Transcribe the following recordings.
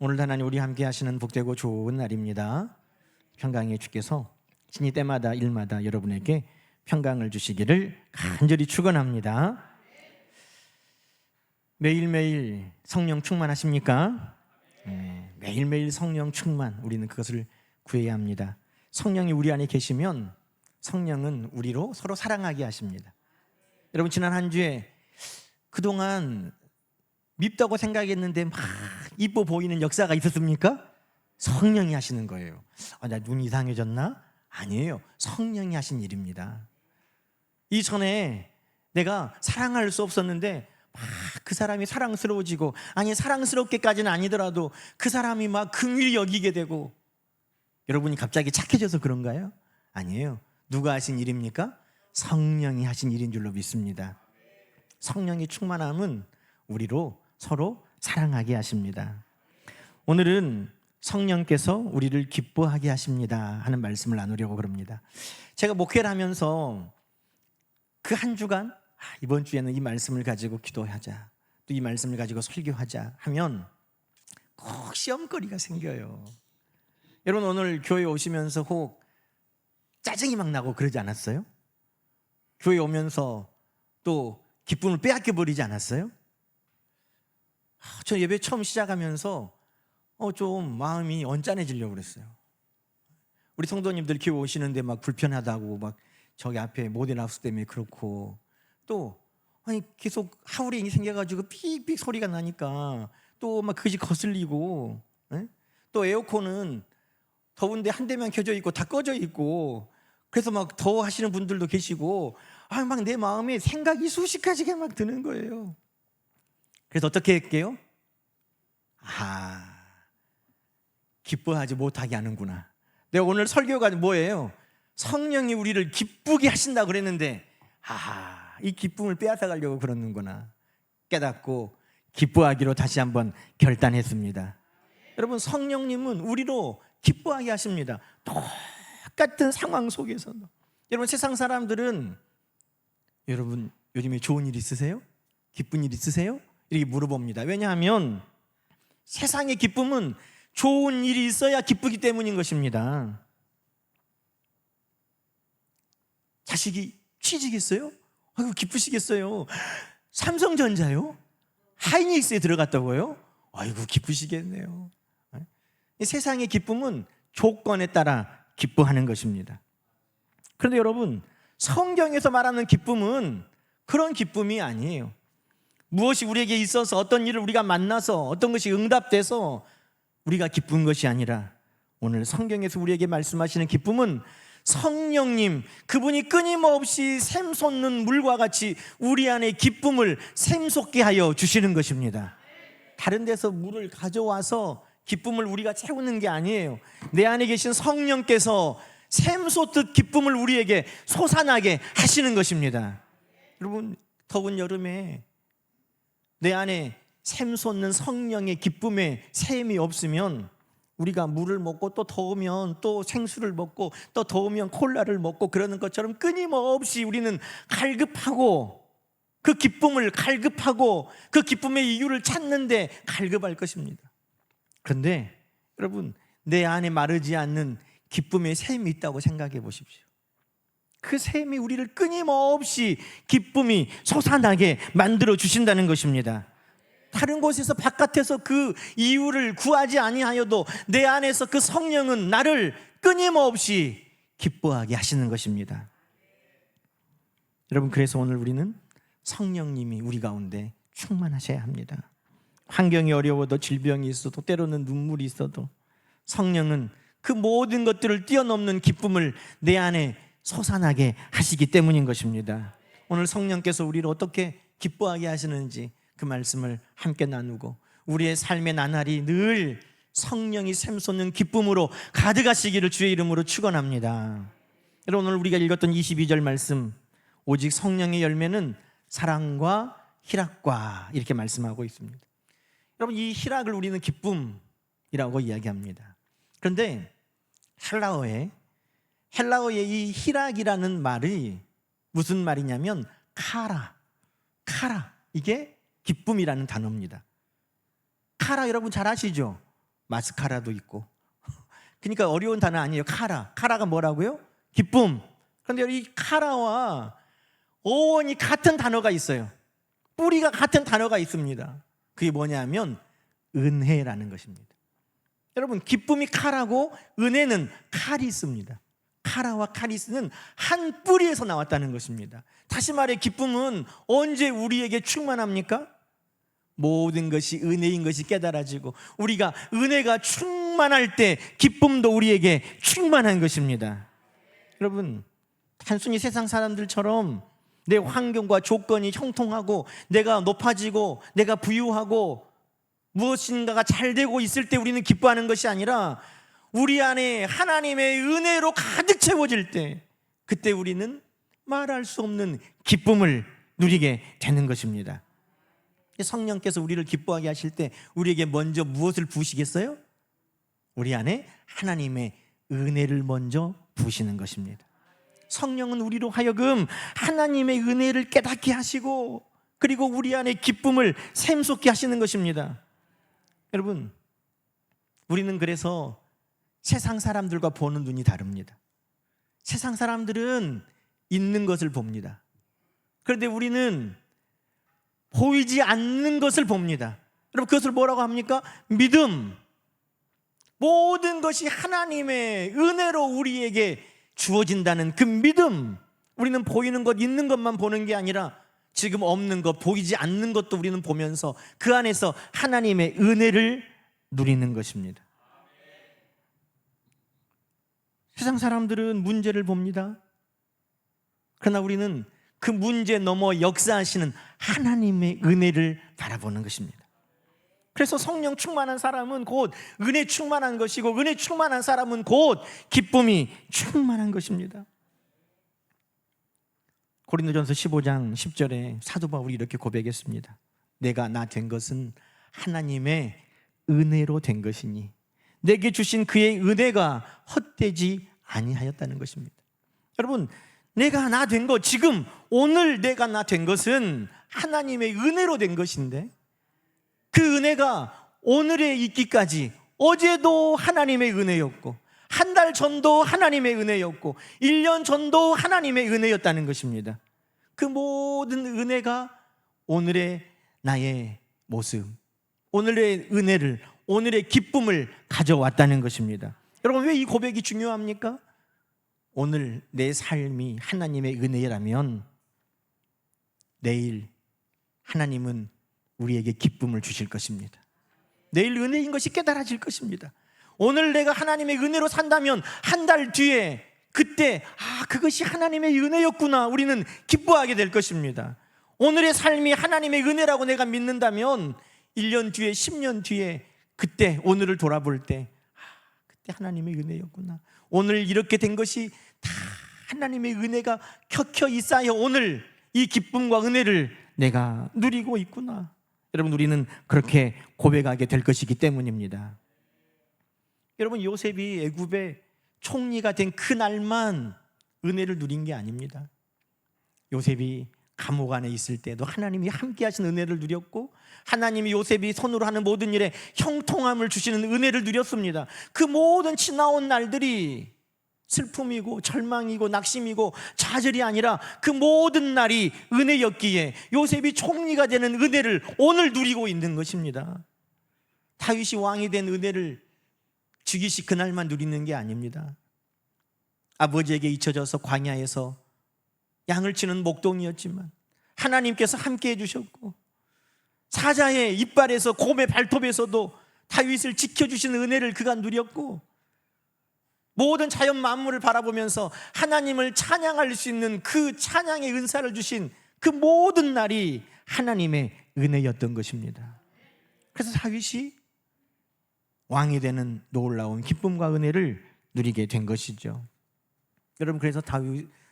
오늘 하나님 우리 함께 하시는 복되고 좋은 날입니다. 평강의 주께서 신이 때마다 일마다 여러분에게 평강을 주시기를 간절히 축원합니다. 매일매일 성령 충만하십니까? 매일매일 성령 충만, 우리는 그것을 구해야 합니다. 성령이 우리 안에 계시면 성령은 우리로 서로 사랑하게 하십니다. 여러분, 지난 한 주에 그동안 밉다고 생각했는데 막 이뻐 보이는 역사가 있었습니까? 성령이 하시는 거예요. 나 눈 이상해졌나? 아니에요. 성령이 하신 일입니다. 이전에 내가 사랑할 수 없었는데 막 그 사람이 사랑스러워지고, 아니 사랑스럽게까지는 아니더라도 그 사람이 막 긍휼히 여기게 되고, 여러분이 갑자기 착해져서 그런가요? 아니에요. 누가 하신 일입니까? 성령이 하신 일인 줄로 믿습니다. 성령의 충만함은 우리로 서로 사랑하게 하십니다. 오늘은 성령께서 우리를 기뻐하게 하십니다 하는 말씀을 나누려고 그럽니다. 제가 목회를 하면서 그 한 주간 이번 주에는 이 말씀을 가지고 기도하자, 또 이 말씀을 가지고 설교하자 하면 꼭 시험거리가 생겨요. 여러분, 오늘 교회 오시면서 혹 짜증이 막 나고 그러지 않았어요? 교회 오면서 또 기쁨을 빼앗겨 버리지 않았어요? 저 예배 처음 시작하면서 좀 마음이 언짢아지려고 그랬어요. 우리 성도님들 교회 오시는데 막 불편하다고, 막 저기 앞에 모델하우스 때문에 그렇고, 또 계속 하울이 생겨가지고 삑삑 소리가 나니까 또 막 그것이 거슬리고, 또 에어컨은 더운데 한 대만 켜져 있고 다 꺼져 있고, 그래서 막 더워 하시는 분들도 계시고, 막 내 마음에 생각이 수십 가지가 막 드는 거예요. 그래서 어떻게 할게요? 기뻐하지 못하게 하는구나. 내가 오늘 설교가 뭐예요? 성령이 우리를 기쁘게 하신다고 그랬는데, 이 기쁨을 빼앗아 가려고 그러는구나 깨닫고 기뻐하기로 다시 한번 결단했습니다. 여러분, 성령님은 우리로 기뻐하게 하십니다. 똑같은 상황 속에서도. 여러분, 세상 사람들은 여러분 요즘에 좋은 일 있으세요? 기쁜 일 있으세요? 이렇게 물어봅니다. 왜냐하면 세상의 기쁨은 좋은 일이 있어야 기쁘기 때문인 것입니다. 자식이 취직했어요? 아이고 기쁘시겠어요. 삼성전자요? 하이닉스에 들어갔다고요? 아이고 기쁘시겠네요. 세상의 기쁨은 조건에 따라 기뻐하는 것입니다. 그런데 여러분, 성경에서 말하는 기쁨은 그런 기쁨이 아니에요. 무엇이 우리에게 있어서, 어떤 일을 우리가 만나서, 어떤 것이 응답돼서 우리가 기쁜 것이 아니라, 오늘 성경에서 우리에게 말씀하시는 기쁨은 성령님, 그분이 끊임없이 샘솟는 물과 같이 우리 안에 기쁨을 샘솟게 하여 주시는 것입니다. 다른 데서 물을 가져와서 기쁨을 우리가 채우는 게 아니에요. 내 안에 계신 성령께서 샘솟듯 기쁨을 우리에게 솟아나게 하시는 것입니다. 여러분, 더운 여름에 내 안에 샘솟는 성령의 기쁨의 샘이 없으면, 우리가 물을 먹고 또 더우면 또 생수를 먹고 또 더우면 콜라를 먹고 그러는 것처럼 끊임없이 우리는 갈급하고, 그 기쁨을 갈급하고 그 기쁨의 이유를 찾는데 갈급할 것입니다. 그런데 여러분, 내 안에 마르지 않는 기쁨의 샘이 있다고 생각해 보십시오. 그 샘이 우리를 끊임없이 기쁨이 솟아나게 만들어 주신다는 것입니다. 다른 곳에서, 바깥에서 그 이유를 구하지 아니하여도 내 안에서 그 성령은 나를 끊임없이 기뻐하게 하시는 것입니다. 여러분, 그래서 오늘 우리는 성령님이 우리 가운데 충만하셔야 합니다. 환경이 어려워도, 질병이 있어도, 때로는 눈물이 있어도 성령은 그 모든 것들을 뛰어넘는 기쁨을 내 안에 솟아나게 하시기 때문인 것입니다. 오늘 성령께서 우리를 어떻게 기뻐하게 하시는지 그 말씀을 함께 나누고, 우리의 삶의 나날이 늘 성령이 샘솟는 기쁨으로 가득하시기를 주의 이름으로 축원합니다. 여러분, 오늘 우리가 읽었던 22절 말씀, 오직 성령의 열매는 사랑과 희락과, 이렇게 말씀하고 있습니다. 여러분, 이 희락을 우리는 기쁨이라고 이야기합니다. 그런데 헬라어에 이 희락이라는 말이 무슨 말이냐면 카라, 이게 기쁨이라는 단어입니다. 카라 여러분 잘 아시죠? 마스카라도 있고. 그러니까 어려운 단어 아니에요. 카라가 뭐라고요? 기쁨. 그런데 이 카라와 어원이 같은 단어가 있어요. 뿌리가 같은 단어가 있습니다. 그게 뭐냐면 은혜라는 것입니다. 여러분, 기쁨이 카라고 은혜는 카리스입니다. 카라와 카리스는 한 뿌리에서 나왔다는 것입니다. 다시 말해, 기쁨은 언제 우리에게 충만합니까? 모든 것이 은혜인 것이 깨달아지고 우리가 은혜가 충만할 때 기쁨도 우리에게 충만한 것입니다. 여러분, 단순히 세상 사람들처럼 내 환경과 조건이 형통하고 내가 높아지고 내가 부유하고 무엇인가가 잘 되고 있을 때 우리는 기뻐하는 것이 아니라 우리 안에 하나님의 은혜로 가득 채워질 때, 그때 우리는 말할 수 없는 기쁨을 누리게 되는 것입니다. 성령께서 우리를 기뻐하게 하실 때 우리에게 먼저 무엇을 부으시겠어요? 우리 안에 하나님의 은혜를 먼저 부으시는 것입니다. 성령은 우리로 하여금 하나님의 은혜를 깨닫게 하시고 그리고 우리 안에 기쁨을 샘솟게 하시는 것입니다. 여러분, 우리는 그래서 세상 사람들과 보는 눈이 다릅니다. 세상 사람들은 있는 것을 봅니다. 그런데 우리는 보이지 않는 것을 봅니다. 여러분, 그것을 뭐라고 합니까? 믿음. 모든 것이 하나님의 은혜로 우리에게 주어진다는 그 믿음. 우리는 보이는 것, 있는 것만 보는 게 아니라 지금 없는 것, 보이지 않는 것도 우리는 보면서 그 안에서 하나님의 은혜를 누리는 것입니다. 세상 사람들은 문제를 봅니다. 그러나 우리는 그 문제 넘어 역사하시는 하나님의 은혜를 바라보는 것입니다. 그래서 성령 충만한 사람은 곧 은혜 충만한 것이고 은혜 충만한 사람은 곧 기쁨이 충만한 것입니다. 고린도전서 15장 10절에 사도 바울이 이렇게 고백했습니다. 내가 나 된 것은 하나님의 은혜로 된 것이니 내게 주신 그의 은혜가 헛되지 아니하였다는 것입니다. 여러분, 내가 나 된 것, 지금 오늘 내가 나 된 것은 하나님의 은혜로 된 것인데 그 은혜가 오늘에 있기까지 어제도 하나님의 은혜였고 한 달 전도 하나님의 은혜였고 1년 전도 하나님의 은혜였다는 것입니다. 그 모든 은혜가 오늘의 나의 모습, 오늘의 은혜를, 오늘의 기쁨을 가져왔다는 것입니다. 여러분, 왜 이 고백이 중요합니까? 오늘 내 삶이 하나님의 은혜라면 내일 하나님은 우리에게 기쁨을 주실 것입니다. 내일 은혜인 것이 깨달아질 것입니다. 오늘 내가 하나님의 은혜로 산다면 한 달 뒤에 그때 그것이 하나님의 은혜였구나 우리는 기뻐하게 될 것입니다. 오늘의 삶이 하나님의 은혜라고 내가 믿는다면 1년 뒤에 10년 뒤에 그때 오늘을 돌아볼 때 그때 하나님의 은혜였구나, 오늘 이렇게 된 것이 다 하나님의 은혜가 켜켜이 쌓여 오늘 이 기쁨과 은혜를 내가 누리고 있구나. 여러분, 우리는 그렇게 고백하게 될 것이기 때문입니다. 여러분, 요셉이 애굽의 총리가 된 그날만 은혜를 누린 게 아닙니다. 요셉이 감옥 안에 있을 때도 하나님이 함께 하신 은혜를 누렸고 하나님이 요셉이 손으로 하는 모든 일에 형통함을 주시는 은혜를 누렸습니다. 그 모든 지나온 날들이 슬픔이고 절망이고 낙심이고 좌절이 아니라 그 모든 날이 은혜였기에 요셉이 총리가 되는 은혜를 오늘 누리고 있는 것입니다. 다윗이 왕이 된 은혜를 즉위시 그날만 누리는 게 아닙니다. 아버지에게 잊혀져서 광야에서 양을 치는 목동이었지만 하나님께서 함께 해주셨고 사자의 이빨에서 곰의 발톱에서도 다윗을 지켜주시는 은혜를 그가 누렸고 모든 자연 만물을 바라보면서 하나님을 찬양할 수 있는 그 찬양의 은사를 주신 그 모든 날이 하나님의 은혜였던 것입니다. 그래서 다윗이 왕이 되는 놀라운 기쁨과 은혜를 누리게 된 것이죠. 여러분, 그래서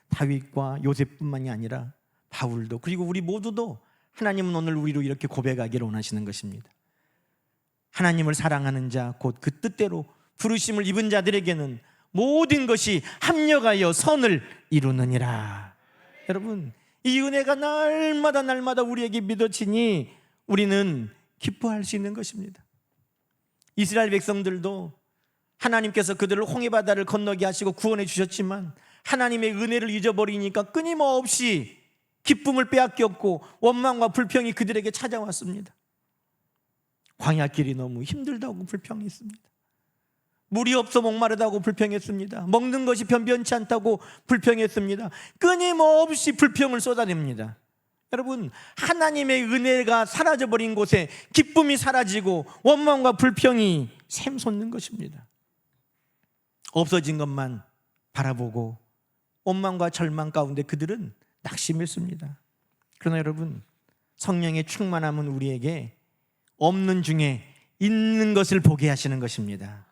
다윗과 요셉뿐만이 아니라 바울도 그리고 우리 모두도 하나님은 오늘 우리로 이렇게 고백하기를 원하시는 것입니다. 하나님을 사랑하는 자 곧 그 뜻대로 부르심을 입은 자들에게는 모든 것이 합력하여 선을 이루느니라. 여러분, 이 은혜가 날마다 우리에게 믿어지니 우리는 기뻐할 수 있는 것입니다. 이스라엘 백성들도 하나님께서 그들을 홍해바다를 건너게 하시고 구원해 주셨지만 하나님의 은혜를 잊어버리니까 끊임없이 기쁨을 빼앗겼고 원망과 불평이 그들에게 찾아왔습니다. 광야길이 너무 힘들다고 불평했습니다. 물이 없어 목마르다고 불평했습니다. 먹는 것이 변변치 않다고 불평했습니다. 끊임없이 불평을 쏟아냅니다. 여러분, 하나님의 은혜가 사라져버린 곳에 기쁨이 사라지고 원망과 불평이 샘솟는 것입니다. 없어진 것만 바라보고 원망과 절망 가운데 그들은 낙심했습니다. 그러나 여러분, 성령의 충만함은 우리에게 없는 중에 있는 것을 보게 하시는 것입니다.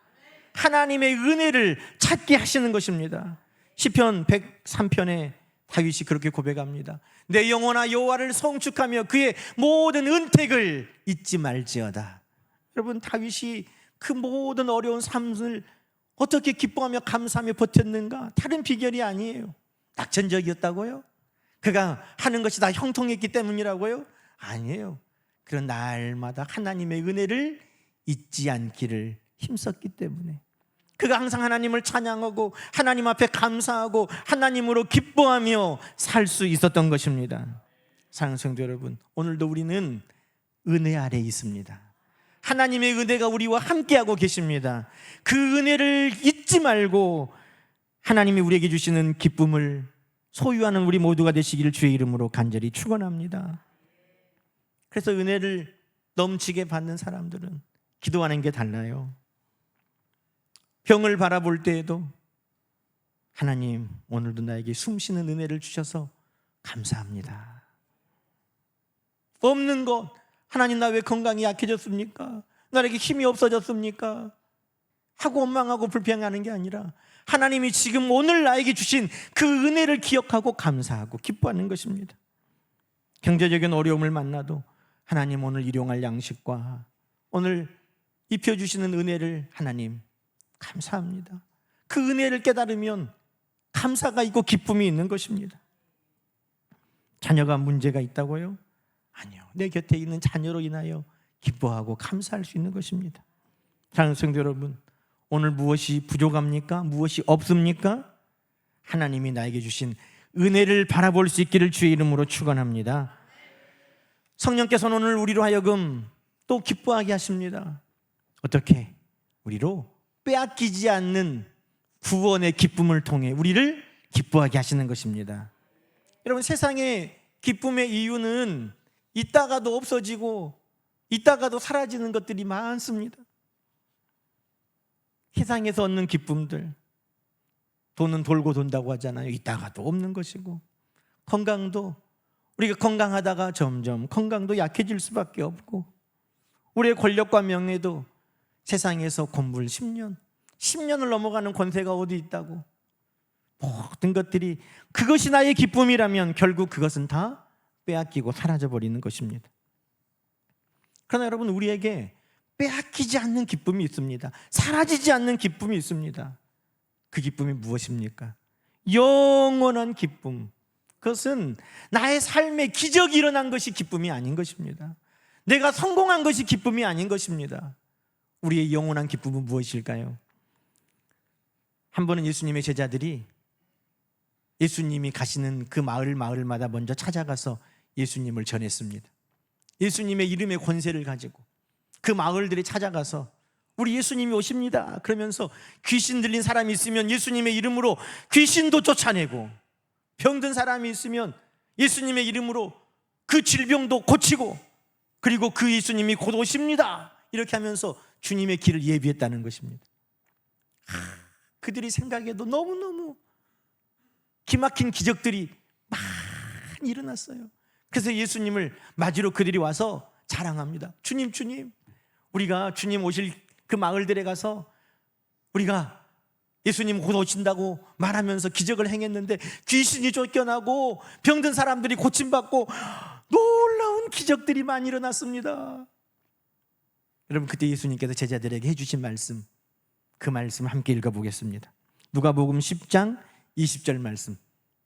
하나님의 은혜를 찾게 하시는 것입니다. 시편 103편에 다윗이 그렇게 고백합니다. 내 영혼아 여호와를 성축하며 그의 모든 은택을 잊지 말지어다. 여러분, 다윗이 그 모든 어려운 삶을 어떻게 기뻐하며 감사하며 버텼는가? 다른 비결이 아니에요. 낙천적이었다고요? 그가 하는 것이 다 형통했기 때문이라고요? 아니에요. 그런 날마다 하나님의 은혜를 잊지 않기를 힘썼기 때문에, 그가 항상 하나님을 찬양하고 하나님 앞에 감사하고 하나님으로 기뻐하며 살 수 있었던 것입니다. 사랑하는 성도 여러분, 오늘도 우리는 은혜 아래에 있습니다. 하나님의 은혜가 우리와 함께하고 계십니다. 그 은혜를 잊지 말고 하나님이 우리에게 주시는 기쁨을 소유하는 우리 모두가 되시기를 주의 이름으로 간절히 축원합니다. 그래서 은혜를 넘치게 받는 사람들은 기도하는 게 달라요. 병을 바라볼 때에도 하나님, 오늘도 나에게 숨쉬는 은혜를 주셔서 감사합니다. 없는 것, 하나님 나 왜 건강이 약해졌습니까? 나에게 힘이 없어졌습니까? 하고 원망하고 불평하는 게 아니라 하나님이 지금 오늘 나에게 주신 그 은혜를 기억하고 감사하고 기뻐하는 것입니다. 경제적인 어려움을 만나도 하나님 오늘 일용할 양식과 오늘 입혀주시는 은혜를 하나님 감사합니다. 그 은혜를 깨달으면 감사가 있고 기쁨이 있는 것입니다. 자녀가 문제가 있다고요? 아니요. 내 곁에 있는 자녀로 인하여 기뻐하고 감사할 수 있는 것입니다. 사랑하는 성도 여러분, 오늘 무엇이 부족합니까? 무엇이 없습니까? 하나님이 나에게 주신 은혜를 바라볼 수 있기를 주의 이름으로 축원합니다. 성령께서는 오늘 우리로 하여금 또 기뻐하게 하십니다. 어떻게? 우리로 빼앗기지 않는 구원의 기쁨을 통해 우리를 기뻐하게 하시는 것입니다. 여러분, 세상의 기쁨의 이유는 있다가도 없어지고 있다가도 사라지는 것들이 많습니다. 세상에서 얻는 기쁨들, 돈은 돌고 돈다고 하잖아요. 있다가도 없는 것이고, 건강도 우리가 건강하다가 점점 건강도 약해질 수밖에 없고, 우리의 권력과 명예도 세상에서 건물 10년을 넘어가는 권세가 어디 있다고, 모든 것들이 그것이 나의 기쁨이라면 결국 그것은 다 빼앗기고 사라져버리는 것입니다. 그러나 여러분, 우리에게 빼앗기지 않는 기쁨이 있습니다. 사라지지 않는 기쁨이 있습니다. 그 기쁨이 무엇입니까? 영원한 기쁨. 그것은 나의 삶에 기적이 일어난 것이 기쁨이 아닌 것입니다. 내가 성공한 것이 기쁨이 아닌 것입니다. 우리의 영원한 기쁨은 무엇일까요? 한 번은 예수님의 제자들이 예수님이 가시는 그 마을마다 먼저 찾아가서 예수님을 전했습니다. 예수님의 이름의 권세를 가지고 그 마을들이 찾아가서 우리 예수님이 오십니다 그러면서 귀신 들린 사람이 있으면 예수님의 이름으로 귀신도 쫓아내고, 병든 사람이 있으면 예수님의 이름으로 그 질병도 고치고, 그리고 그 예수님이 곧 오십니다 이렇게 하면서 주님의 길을 예비했다는 것입니다. 그들이 생각해도 너무너무 기막힌 기적들이 많이 일어났어요. 그래서 예수님을 맞으러 그들이 와서 자랑합니다. 주님, 우리가 주님 오실 그 마을들에 가서 우리가 예수님 곧 오신다고 말하면서 기적을 행했는데 귀신이 쫓겨나고 병든 사람들이 고침받고 놀라운 기적들이 많이 일어났습니다. 여러분, 그때 예수님께서 제자들에게 해주신 말씀, 그 말씀 함께 읽어보겠습니다. 누가복음 10장 20절 말씀.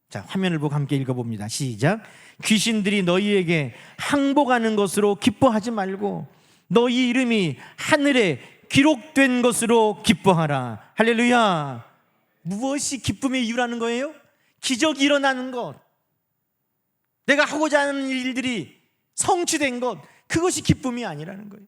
자, 화면을 보고 함께 읽어봅니다. 시작. 귀신들이 너희에게 항복하는 것으로 기뻐하지 말고 너희 이름이 하늘에 기록된 것으로 기뻐하라. 할렐루야. 무엇이 기쁨의 이유라는 거예요? 기적이 일어나는 것, 내가 하고자 하는 일들이 성취된 것, 그것이 기쁨이 아니라는 거예요.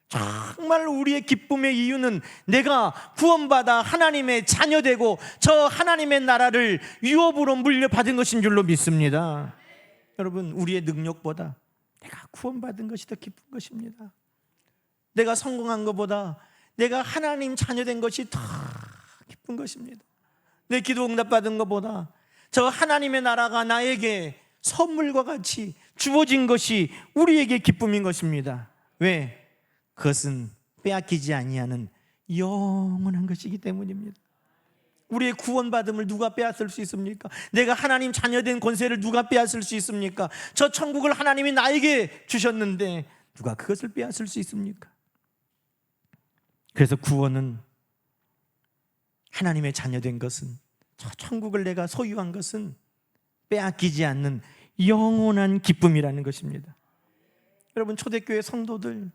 정말 우리의 기쁨의 이유는 내가 구원받아 하나님의 자녀되고 저 하나님의 나라를 유업으로 물려받은 것인 줄로 믿습니다. 여러분, 우리의 능력보다 내가 구원받은 것이 더 기쁜 것입니다. 내가 성공한 것보다 내가 하나님 자녀된 것이 더 기쁜 것입니다. 내 기도 응답받은 것보다 저 하나님의 나라가 나에게 선물과 같이 주어진 것이 우리에게 기쁨인 것입니다. 왜? 그것은 빼앗기지 아니하는 영원한 것이기 때문입니다. 우리의 구원받음을 누가 빼앗을 수 있습니까? 내가 하나님 자녀된 권세를 누가 빼앗을 수 있습니까? 저 천국을 하나님이 나에게 주셨는데 누가 그것을 빼앗을 수 있습니까? 그래서 구원은, 하나님의 자녀된 것은, 저 천국을 내가 소유한 것은 빼앗기지 않는 영원한 기쁨이라는 것입니다. 여러분, 초대교회 성도들,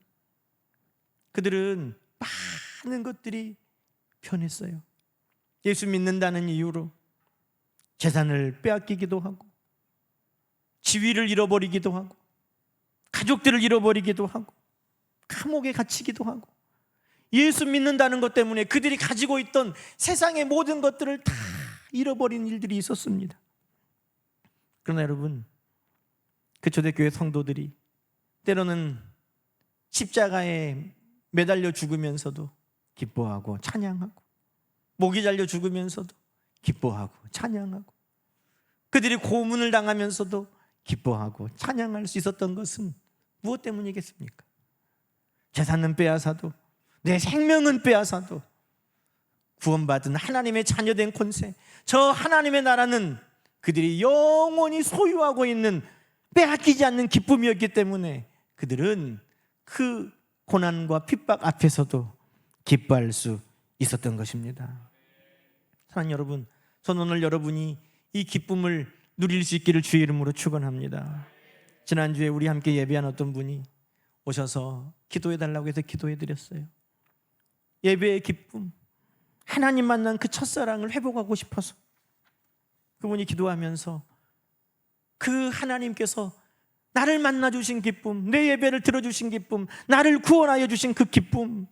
그들은 많은 것들이 변했어요. 예수 믿는다는 이유로 재산을 빼앗기기도 하고, 지위를 잃어버리기도 하고, 가족들을 잃어버리기도 하고, 감옥에 갇히기도 하고, 예수 믿는다는 것 때문에 그들이 가지고 있던 세상의 모든 것들을 다 잃어버린 일들이 있었습니다. 그러나 여러분, 그 초대교회 성도들이 때로는 십자가에 매달려 죽으면서도 기뻐하고 찬양하고, 목이 잘려 죽으면서도 기뻐하고 찬양하고, 그들이 고문을 당하면서도 기뻐하고 찬양할 수 있었던 것은 무엇 때문이겠습니까? 재산은 빼앗아도, 내 생명은 빼앗아도 구원받은 하나님의 자녀된 권세, 저 하나님의 나라는 그들이 영원히 소유하고 있는 빼앗기지 않는 기쁨이었기 때문에 그들은 그 고난과 핍박 앞에서도 기뻐할 수 있었던 것입니다. 사랑하는 여러분, 저는 오늘 여러분이 이 기쁨을 누릴 수 있기를 주의 이름으로 축원합니다. 지난주에 우리 함께 예배한 어떤 분이 오셔서 기도해달라고 해서 기도해드렸어요. 예배의 기쁨, 하나님 만난 그 첫사랑을 회복하고 싶어서 그분이 기도하면서 그 하나님께서 나를 만나주신 기쁨, 내 예배를 들어주신 기쁨, 나를 구원하여 주신 그 기쁨을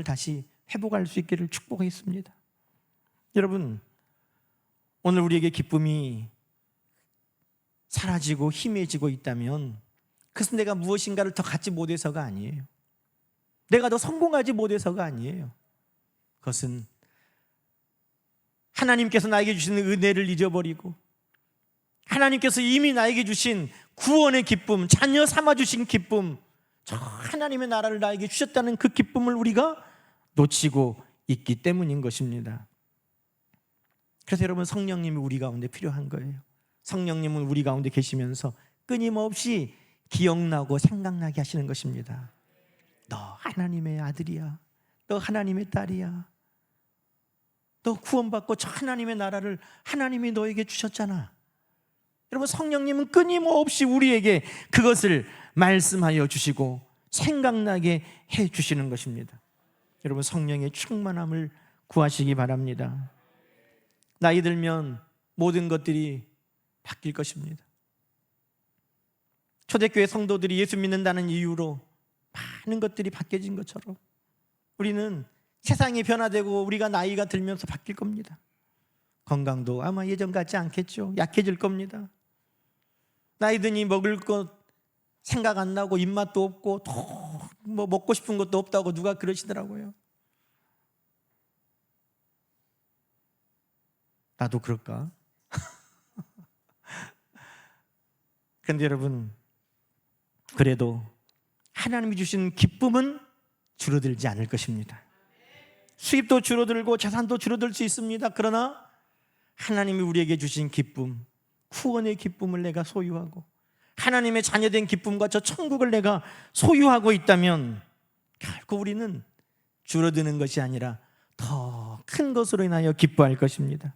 다시 회복할 수 있기를 축복했습니다. 여러분, 오늘 우리에게 기쁨이 사라지고 희미해지고 있다면 그것은 내가 무엇인가를 더 갖지 못해서가 아니에요. 내가 더 성공하지 못해서가 아니에요. 그것은 하나님께서 나에게 주시는 은혜를 잊어버리고 하나님께서 이미 나에게 주신 구원의 기쁨, 자녀 삼아주신 기쁨, 저 하나님의 나라를 나에게 주셨다는 그 기쁨을 우리가 놓치고 있기 때문인 것입니다. 그래서 여러분, 성령님이 우리 가운데 필요한 거예요. 성령님은 우리 가운데 계시면서 끊임없이 기억나고 생각나게 하시는 것입니다. 너 하나님의 아들이야, 너 하나님의 딸이야, 너 구원받고 저 하나님의 나라를 하나님이 너에게 주셨잖아. 여러분, 성령님은 끊임없이 우리에게 그것을 말씀하여 주시고 생각나게 해 주시는 것입니다. 여러분, 성령의 충만함을 구하시기 바랍니다. 나이 들면 모든 것들이 바뀔 것입니다. 초대교회 성도들이 예수 믿는다는 이유로 많은 것들이 바뀌어진 것처럼 우리는 세상이 변화되고 우리가 나이가 들면서 바뀔 겁니다. 건강도 아마 예전 같지 않겠죠. 약해질 겁니다. 나이 드니 먹을 것 생각 안 나고 입맛도 없고 뭐 먹고 싶은 것도 없다고 누가 그러시더라고요. 나도 그럴까? 그런데 여러분, 그래도 하나님이 주신 기쁨은 줄어들지 않을 것입니다. 수입도 줄어들고 재산도 줄어들 수 있습니다. 그러나 하나님이 우리에게 주신 기쁨, 구원의 기쁨을 내가 소유하고 하나님의 자녀된 기쁨과 저 천국을 내가 소유하고 있다면 결코 우리는 줄어드는 것이 아니라 더 큰 것으로 인하여 기뻐할 것입니다.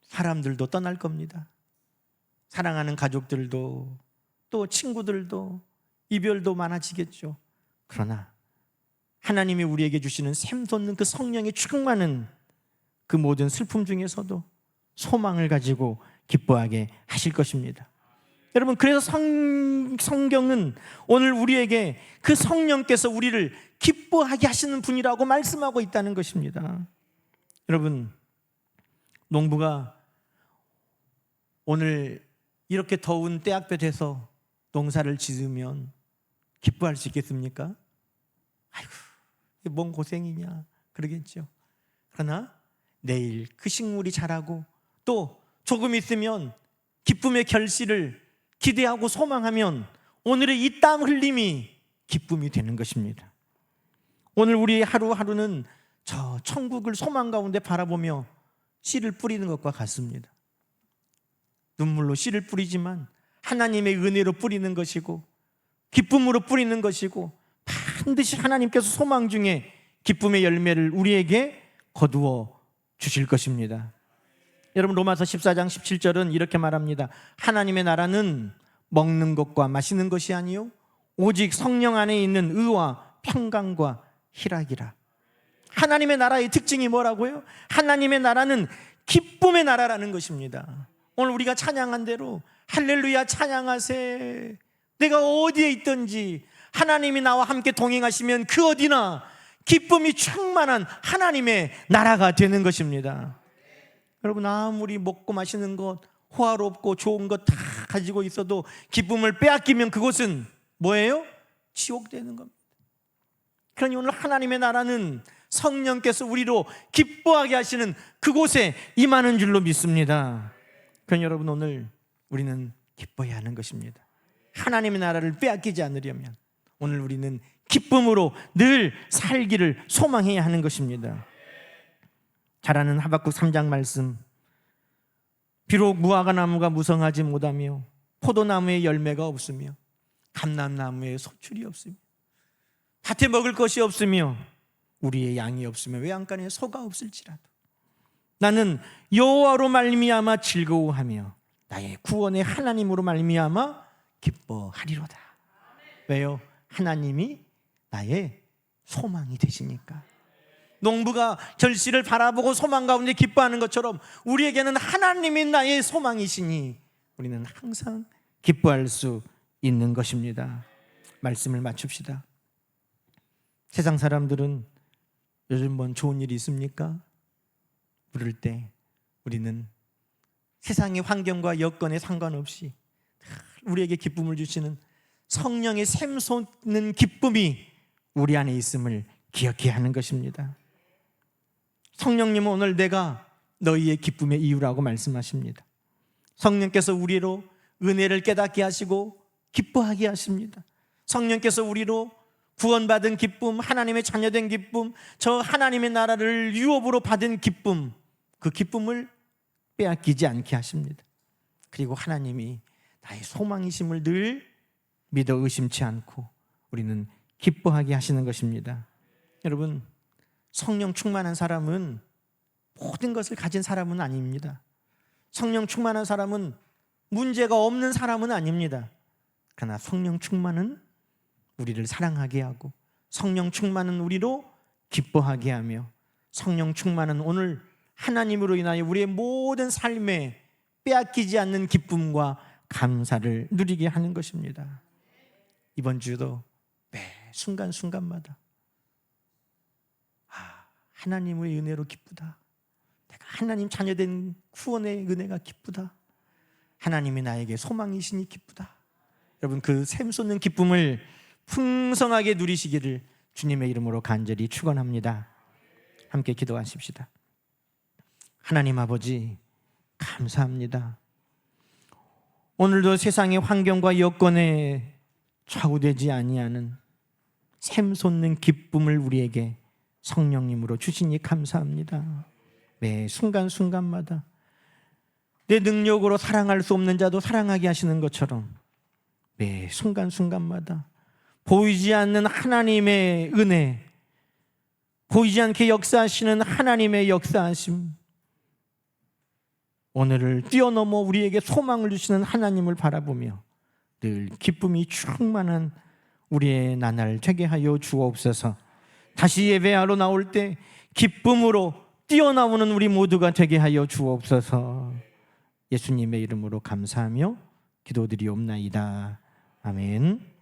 사람들도 떠날 겁니다. 사랑하는 가족들도 또 친구들도 이별도 많아지겠죠. 그러나 하나님이 우리에게 주시는 샘솟는 그 성령의 충만은 그 모든 슬픔 중에서도 소망을 가지고 기뻐하게 하실 것입니다. 여러분, 그래서 성경은 오늘 우리에게 그 성령께서 우리를 기뻐하게 하시는 분이라고 말씀하고 있다는 것입니다. 여러분, 농부가 오늘 이렇게 더운 때학볕에서 농사를 지으면 기뻐할 수 있겠습니까? 아이고, 이게 뭔 고생이냐 그러겠죠. 그러나 내일 그 식물이 자라고 또 조금 있으면 기쁨의 결실을 기대하고 소망하면 오늘의 이 땀 흘림이 기쁨이 되는 것입니다. 오늘 우리 하루하루는 저 천국을 소망 가운데 바라보며 씨를 뿌리는 것과 같습니다. 눈물로 씨를 뿌리지만 하나님의 은혜로 뿌리는 것이고 기쁨으로 뿌리는 것이고 반드시 하나님께서 소망 중에 기쁨의 열매를 우리에게 거두어 주실 것입니다. 여러분, 로마서 14장 17절은 이렇게 말합니다. 하나님의 나라는 먹는 것과 마시는 것이 아니요 오직 성령 안에 있는 의와 평강과 희락이라. 하나님의 나라의 특징이 뭐라고요? 하나님의 나라는 기쁨의 나라라는 것입니다. 오늘 우리가 찬양한 대로 할렐루야 찬양하세. 내가 어디에 있든지 하나님이 나와 함께 동행하시면 그 어디나 기쁨이 충만한 하나님의 나라가 되는 것입니다. 여러분, 아무리 먹고 마시는 것, 호화롭고 좋은 것 다 가지고 있어도 기쁨을 빼앗기면 그곳은 뭐예요? 지옥 되는 겁니다. 그러니 오늘 하나님의 나라는 성령께서 우리로 기뻐하게 하시는 그곳에 임하는 줄로 믿습니다. 그러니 여러분, 오늘 우리는 기뻐해야 하는 것입니다. 하나님의 나라를 빼앗기지 않으려면 오늘 우리는 기쁨으로 늘 살기를 소망해야 하는 것입니다. 잘 아는 하박국 3장 말씀, 비록 무화과나무가 무성하지 못하며 포도나무에 열매가 없으며 감람나무에 소출이 없으며 밭에 먹을 것이 없으며 우리의 양이 없으며 외양간에 소가 없을지라도 나는 여호와로 말미암아 즐거워하며 나의 구원의 하나님으로 말미암아 기뻐하리로다. 왜요? 하나님이 나의 소망이 되시니까. 농부가 결실을 바라보고 소망 가운데 기뻐하는 것처럼 우리에게는 하나님이 나의 소망이시니 우리는 항상 기뻐할 수 있는 것입니다. 말씀을 맞춥시다. 세상 사람들은 요즘 뭔 좋은 일이 있습니까? 부를 때 우리는 세상의 환경과 여건에 상관없이 우리에게 기쁨을 주시는 성령의 샘솟는 기쁨이 우리 안에 있음을 기억해야 하는 것입니다. 성령님은 오늘 내가 너희의 기쁨의 이유라고 말씀하십니다. 성령께서 우리로 은혜를 깨닫게 하시고 기뻐하게 하십니다. 성령께서 우리로 구원받은 기쁨, 하나님의 자녀된 기쁨, 저 하나님의 나라를 유업으로 받은 기쁨, 그 기쁨을 빼앗기지 않게 하십니다. 그리고 하나님이 나의 소망이심을 늘 믿어 의심치 않고 우리는 기뻐하게 하시는 것입니다. 여러분, 성령 충만한 사람은 모든 것을 가진 사람은 아닙니다. 성령 충만한 사람은 문제가 없는 사람은 아닙니다. 그러나 성령 충만은 우리를 사랑하게 하고 성령 충만은 우리로 기뻐하게 하며 성령 충만은 오늘 하나님으로 인하여 우리의 모든 삶에 빼앗기지 않는 기쁨과 감사를 누리게 하는 것입니다. 이번 주도 매 순간순간마다 하나님의 은혜로 기쁘다. 내가 하나님 자녀된 구원의 은혜가 기쁘다. 하나님이 나에게 소망이시니 기쁘다. 여러분, 그 샘솟는 기쁨을 풍성하게 누리시기를 주님의 이름으로 간절히 축원합니다. 함께 기도하십시다. 하나님 아버지, 감사합니다. 오늘도 세상의 환경과 여건에 좌우되지 아니하는 샘솟는 기쁨을 우리에게 성령님으로 주시니 감사합니다. 매 순간순간마다 내 능력으로 사랑할 수 없는 자도 사랑하게 하시는 것처럼 매 순간순간마다 보이지 않는 하나님의 은혜, 보이지 않게 역사하시는 하나님의 역사하심, 오늘을 뛰어넘어 우리에게 소망을 주시는 하나님을 바라보며 늘 기쁨이 충만한 우리의 나날 되게 하여 주옵소서. 다시 예배하러 나올 때 기쁨으로 뛰어나오는 우리 모두가 되게 하여 주옵소서. 예수님의 이름으로 감사하며 기도드리옵나이다. 아멘.